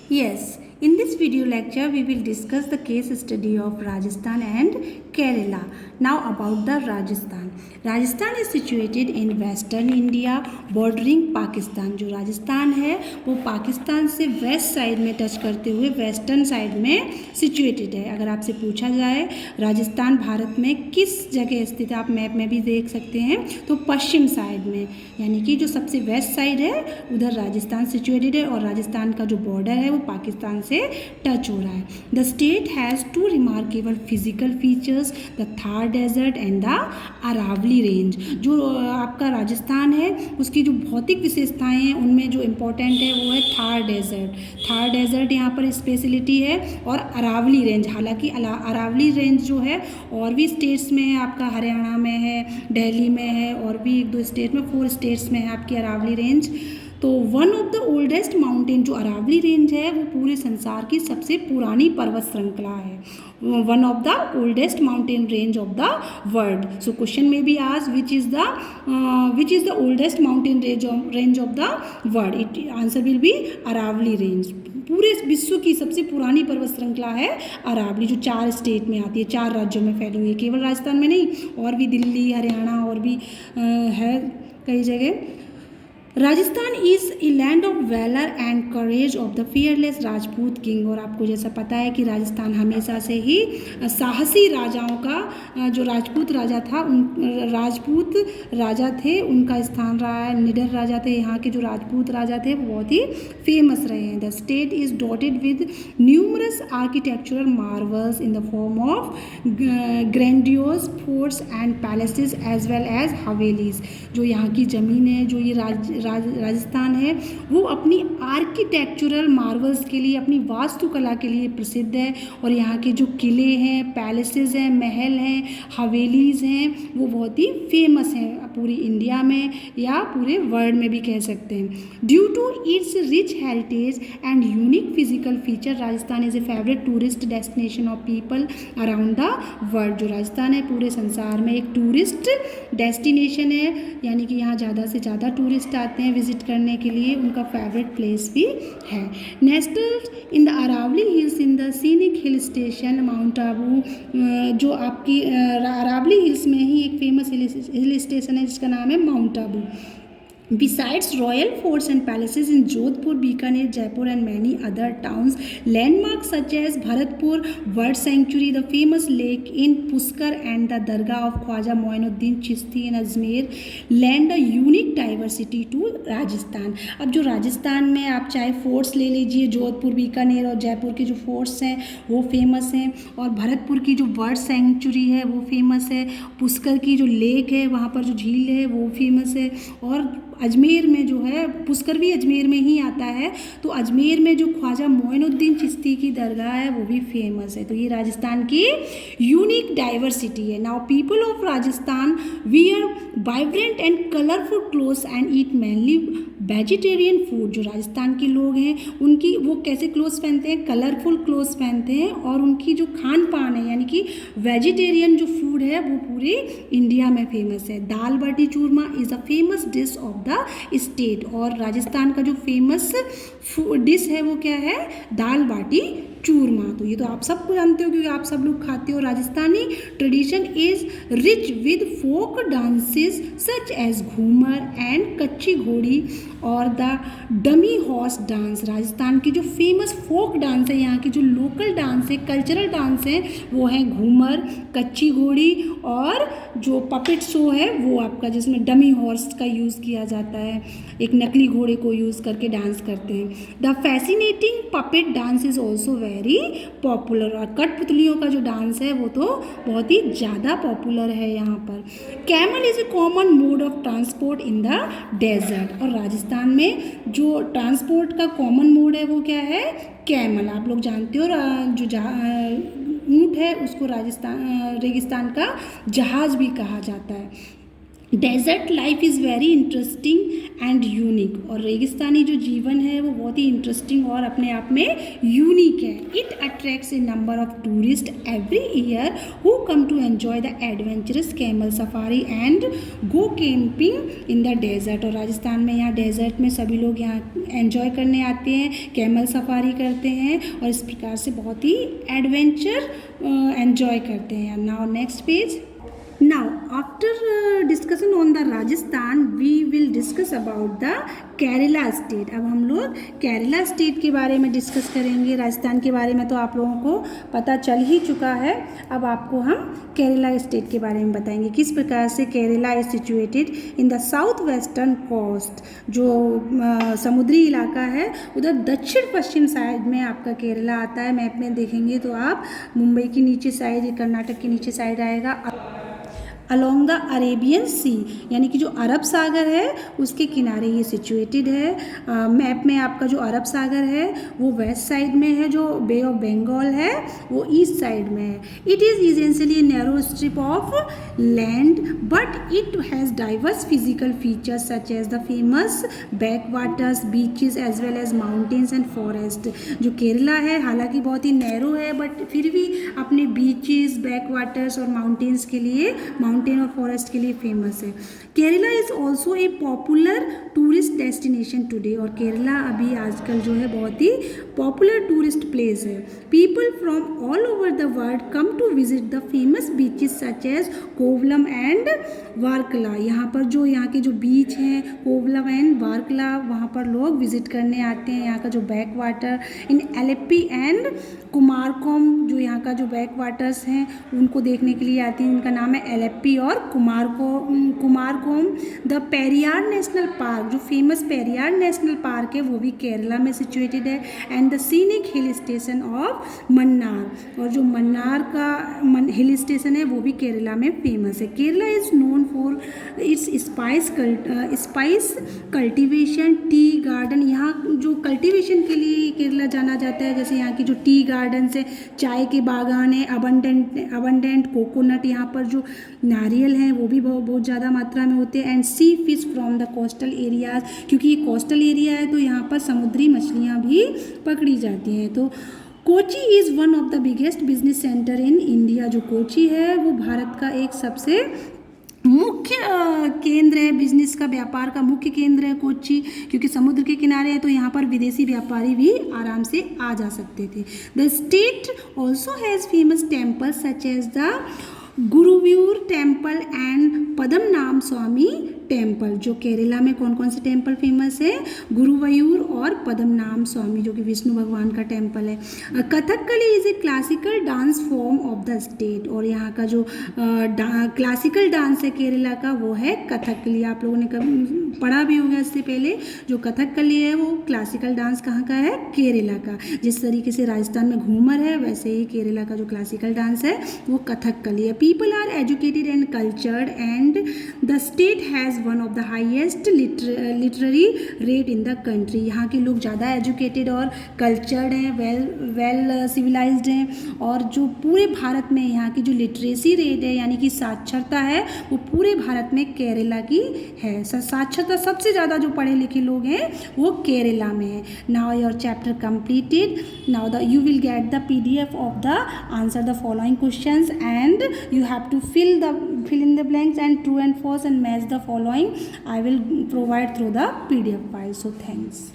Yes, in this video lecture we will discuss the case study of Rajasthan and Kerala. Now about the Rajasthan. Rajasthan is situated in western India bordering Pakistan. जो राजस्थान है वो पाकिस्तान से west side में touch करते हुए western side में situated है. अगर आपसे पूछा जाए राजस्थान भारत में किस जगह स्थित है, आप मैप में भी देख सकते हैं, तो पश्चिम साइड में, यानी कि जो सबसे वेस्ट साइड है उधर राजस्थान सिचुएटेड है और राजस्थान का जो बॉर्डर है वो पाकिस्तान से टच हो रहा है. The state has two remarkable physical features, the Thar desert and the Aravalli range. जो आपका राजस्थान है उसकी जो भौतिक विशेषताएं हैं उनमें जो इम्पोर्टेंट है वो है थार डेजर्ट. थार डेजर्ट यहाँ पर स्पेशलिटी है और अरावली रेंज. हालांकि अरावली रेंज जो है और भी स्टेट्स में है, आपका हरियाणा में है, दिल्ली में है और भी एक दो स्टेट में, 4 स्टेट्स में है आपकी अरावली रेंज. तो one of the oldest mountain, जो अरावली रेंज है वो पूरे संसार की सबसे पुरानी पर्वत श्रृंखला है. One of the oldest mountain range of the world. So question में भी आज which is the oldest mountain range of the world. It answer will be Aravalli range. पूरे विश्व की सबसे पुरानी पर्वत श्रृंखला है अरावली, जो 4 स्टेट में आती है, 4 राज्यों में फैली हुई है, केवल राजस्थान में नहीं, और भी दिल्ली, हरियाणा और भी है कई जगह. Rajasthan is a land of valour and courage of the fearless Rajput king. और आपको जैसा पता है कि राजस्थान हमेशा से ही साहसी राजाओं का, जो राजपूत राजा था, राजपूत राजा थे उनका स्थान रहा है. निडर राजा थे यहाँ के, जो राजपूत राजा थे वो बहुत ही फेमस रहे हैं. The state is dotted with numerous architectural marvels in the form of grandiose forts and palaces as well as havelis. जो यहाँ की ज़मीन है, जो ये राजस्थान है, वो अपनी आर्किटेक्चरल मार्वल्स के लिए, अपनी वास्तुकला के लिए प्रसिद्ध है. और यहाँ के जो किले हैं, पैलेसेस हैं, महल हैं, हवेलीज हैं, वो बहुत ही फेमस हैं पूरी इंडिया में या पूरे वर्ल्ड में भी कह सकते हैं. Due to its rich heritage and unique physical feature, Rajasthan is a favourite tourist destination of people around the world. जो राजस्थान है पूरे संसार में एक टूरिस्ट डेस्टिनेशन है, यानी कि यहाँ ज़्यादा से ज़्यादा टूरिस्ट आते हैं विजिट करने के लिए, उनका फेवरेट प्लेस भी है. Nestled in the Aravalli hills in the scenic hill station Mount Abu. जो आपकी अरावली हिल्स में ही एक फेमस हिल स्टेशन है जिसका नाम है mount Abu. Besides royal forts and palaces in Jodhpur, Bikaner, Jaipur and many other towns, landmarks such as Bharatpur Bird Sanctuary, the famous lake in Pushkar and the Dargah of Khwaja Moinuddin Chishti in Ajmer lend a unique diversity to Rajasthan. अब जो राजस्थान में आप चाहे forts ले लीजिए, जोधपुर, बीकानेर और जयपुर के जो फोर्ट्स हैं वो फेमस हैं, और भरतपुर की जो बर्ड सेंचुरी है वो फेमस है, पुष्कर की जो लेक है वहाँ पर जो झील है वो फेमस है, और अजमेर में जो है, पुष्कर भी अजमेर में ही आता है, तो अजमेर में जो ख्वाजा मोइनुद्दीन चिश्ती की दरगाह है वो भी फेमस है. तो ये राजस्थान की यूनिक डाइवर्सिटी है. Now people of Rajasthan wear vibrant and colourful clothes and eat mainly vegetarian food. जो राजस्थान के लोग हैं उनकी वो कैसे क्लोथ्स पहनते हैं, कलरफुल क्लोथ्स पहनते हैं, और उनकी जो खान पान है यानी कि वेजिटेरियन जो फूड है वो पूरे इंडिया में फेमस है. Dal baati churma is a famous dish of the state. और राजस्थान का जो फेमस डिश है वो क्या है, दाल बाटी चूरमा. तो ये तो आप सबको जानते हो क्योंकि आप सब लोग खाते हो. Rajasthani tradition is rich with folk dances such as Ghoomar and Kachchhi Ghodi और the dummy horse dance. Rajasthan की जो फेमस फोक डांस है, यहाँ की जो लोकल डांस है, कल्चरल डांस है, वो है घूमर, कच्ची घोड़ी और जो पपेट शो है वो आपका, जिसमें डमी हॉर्स का यूज़ किया जाता है, एक नकली घोड़े को यूज़ करके डांस करते हैं. The fascinating puppet dance is also very popular. और कठपुतलियों का जो डांस है वो तो बहुत ही ज़्यादा पॉपुलर है यहाँ पर. Camel is a common mode of transport in the desert. और राजस्थान में जो ट्रांसपोर्ट का कॉमन मोड है वो क्या है, कैमल. आप लोग जानते हो जो ऊँट है उसको राजस्थान रेगिस्तान का जहाज़ भी कहा जाता है. Desert life is very interesting and unique, और रेगिस्तानी जो जीवन है वो बहुत ही इंटरेस्टिंग और अपने आप में यूनिक है. It attracts a number of tourist every year who come to enjoy the adventurous camel safari and go camping in the desert. और राजस्थान में यहाँ डेजर्ट में सभी लोग यहाँ एन्जॉय करने आते हैं, कैमल सफारी करते हैं और इस प्रकार से बहुत ही एडवेंचर एन्जॉय करते हैं. Now next page. Now, after discussion on the Rajasthan, we will discuss about the Kerala state. अब हम लोग केरला स्टेट के बारे में डिस्कस करेंगे. राजस्थान के बारे में तो आप लोगों को पता चल ही चुका है. अब आपको हम केरला स्टेट के बारे में बताएंगे किस प्रकार से Kerala is situated in the south western coast. जो समुद्री इलाका है उधर दक्षिण पश्चिम साइड में आपका केरला आता है. मैप में देखेंगे तो आप मुंबई की नीचे साइड, कर्नाटक के नीचे साइड आएगा, अलोंग द अरेबियन सी, यानी कि जो अरब सागर है उसके किनारे ये सिचुएटेड है. मैप में आपका जो अरब सागर है वो वेस्ट साइड में है, जो बे ऑफ बंगाल है वो ईस्ट साइड में है. It is essentially narrow strip of land but it has diverse physical features such as the famous backwaters, beaches as well as mountains and forest. जो केरला है हालांकि बहुत ही नैरो है बट फिर भी अपने बीचेस, बैक वाटर्स और mountains के लिए, माउंटेन और फॉरेस्ट के लिए फेमस है. Kerala is also a popular tourist destination today. और केरला अभी आजकल जो है बहुत ही पॉपुलर टूरिस्ट प्लेस है. People from all over the world come to visit the famous beaches such as Kovalam and Varkala. यहाँ पर जो यहाँ के जो बीच हैं कोवलम एंड वारकला, वहाँ पर लोग विजिट करने आते हैं. यहाँ का जो back water in Alleppey and Kumarakom, जो यहाँ का जो बैक वाटर्स हैं उनको देखने के लिए आते हैं. इनका नाम है एलेप्पी और Kumarakom. The Periyar national park, जो फेमस पेरियार नेशनल पार्क है वो भी केरला में सिचुएटेड है. And the scenic hill station of Mannar, और जो मन्नार का हिल स्टेशन है वो भी केरला में फेमस है. Kerala is known for its spice cultivation, tea garden. यहाँ जो कल्टिवेशन के लिए केरला जाना जाता है, जैसे यहाँ की जो टी गार्डन है, चाय के बागान है, अबंडेंट कोकोनट, यहाँ पर जो नारियल हैं वो भी बहुत ज़्यादा मात्रा में होते हैं. And sea fish from the coastal areas, क्योंकि ये कोस्टल एरिया है तो यहाँ पर समुद्री मछलियाँ भी पकड़ी जाती हैं. तो Kochi is one of the biggest business centre in India. जो कोची है वो भारत का एक सबसे मुख्य केंद्र है, बिजनेस का, व्यापार का मुख्य केंद्र है कोची, क्योंकि समुद्र के किनारे है तो यहाँ पर विदेशी व्यापारी भी आराम से आ जा सकते थे. The state also has famous temple such as the Guruvayur temple and Padmanabha Swamy temple. जो केरला में कौन कौन से टेम्पल फेमस है? गुरुवायूर और पद्मनाभ स्वामी, जो कि विष्णु भगवान का टेम्पल है. Kathakali is a classical dance form of the state. और यहाँ का जो क्लासिकल डांस है केरला का वो है कथकली. आप लोगों ने पढ़ा भी होगा इससे पहले. जो कथकली है वो क्लासिकल डांस कहाँ का है? केरला का. जिस तरीके से राजस्थान में घूमर है वैसे ही केरला का जो क्लासिकल डांस है वो कथकली है. People are educated and cultured and the state has one of the highest literary rate in the country. यहाँ के लोग ज़्यादा एजुकेटेड और कल्चर्ड हैं, वेल सिविलाइज्ड हैं. और जो पूरे भारत में यहाँ की जो लिटरेसी रेट है यानी कि साक्षरता है वो पूरे भारत में केरला की है. साक्षरता सबसे ज़्यादा जो पढ़े लिखे लोग हैं वो केरला में है. Now your chapter completed. Now you will get the PDF of the answer the following questions and you have to fill in the blanks and true and false and match the following. I will provide through the PDF file. So thanks.